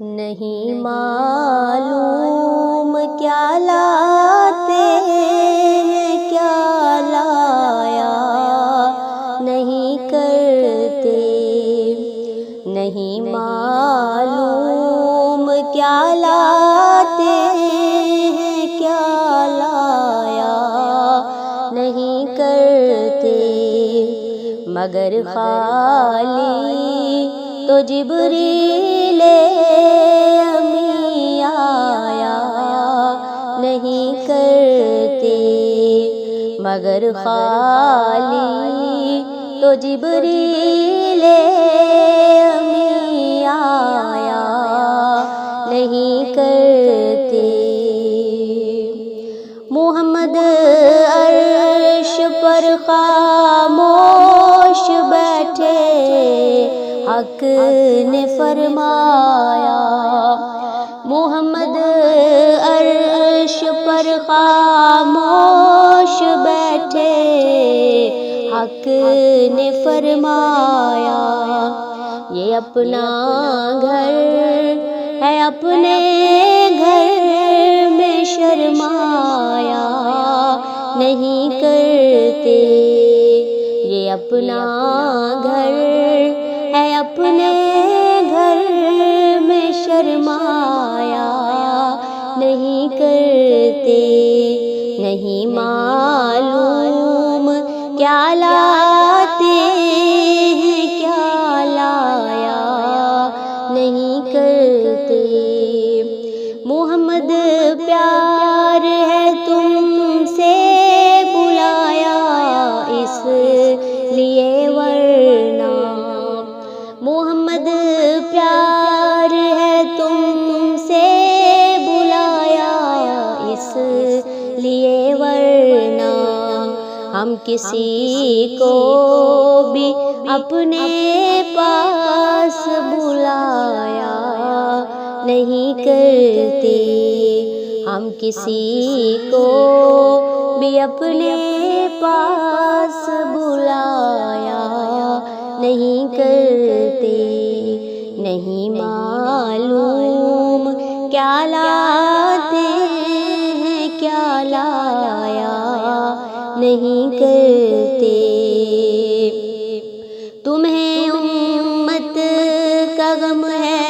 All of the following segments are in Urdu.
نہیں معلوم کیا لاتے ہیں کیا لایا نہیں کرتے، نہیں معلوم کیا لاتے ہیں کیا لایا نہیں کرتے، مگر خالی تو جبریل امی آیا نہیں کرتے، مگر خالی تو جبریل امی آیا نہیں کرتے۔ محمد عرش پر خاموش بیٹھے، حق نے فرمایا، محمد عرش پر خاموش بیٹھے، حق نے فرمایا، یہ اپنا گھر ہے اپنے گھر میں شرمایا نہیں کرتے، یہ اپنا گھر ہے اپنے گھر میں شرمایا نہیں کرتے، نہیں معلوم کیا لاتے ہیں کیا لایا نہیں کرتے۔ محمد پیار ہے تم سے بلایا اس لیے ورنہ، محمد پیار ہے تم سے بلایا اس لیے ورنہ، ہم کسی کو بھی اپنے پاس بلایا نہیں کرتے، ہم کسی کو بھی اپنے پاس بلایا نہیں کرتے، نہیں معلوم کیا لاتے ہیں کیا لایا نہیں کرتے، تمہیں امت کا غم ہے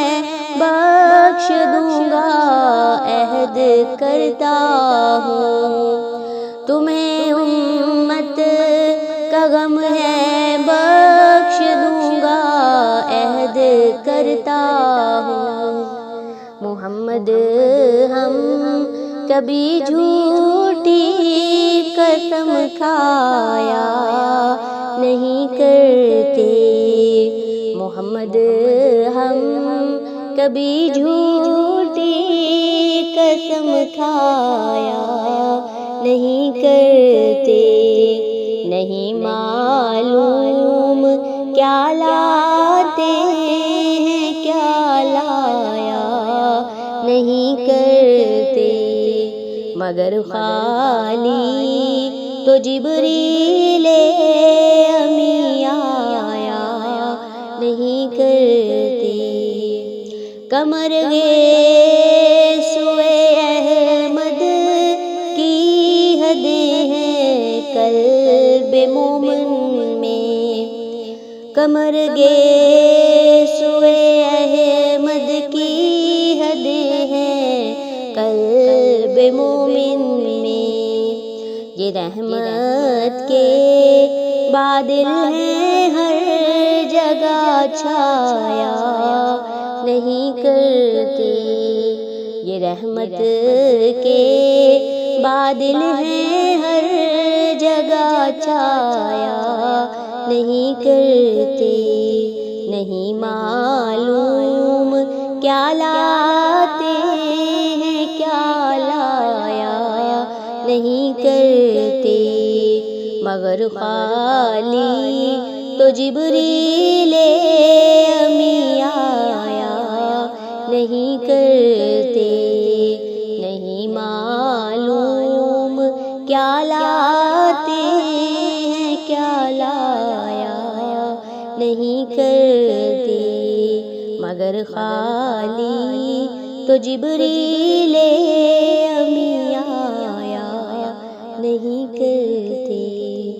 بخش دوں گا عہد کرتا ہوں، تمہیں امت کا غم ہے بخش دوں گا عہد کرتا ہوں، محمد ہم کبھی جھوٹی قسم کھایا نہیں کرتے، محمد ہم کبھی جھوٹی قسم کھایا نہیں کرتے، نہیں معلوم کیا لاتے ہیں کیا لایا نہیں کرتے، مگر خالی تو جبریل امی آیا نہیں کرتے، کمر گیس احمد کی حدیں ہیں قلب مومن میں، کمر گیس احمد کی حدیں ہیں قلب مومن میں، یہ رحمت کے بادل ہیں ہر جگہ چھایا نہیں کرتے، یہ رحمت کے بادل ہیں ہر جگہ چھایا نہیں کرتے، نہیں معلوم کیا لاتے ہیں کیا لایا نہیں کرتے، مگر خالی تو جبریل امی آیا نہیں کرتے، نہیں معلوم کیا لاتے ہیں کیا لایا نہیں کرتے، مگر مگر خالی تو جبریل امی آیا نہیں کرتے۔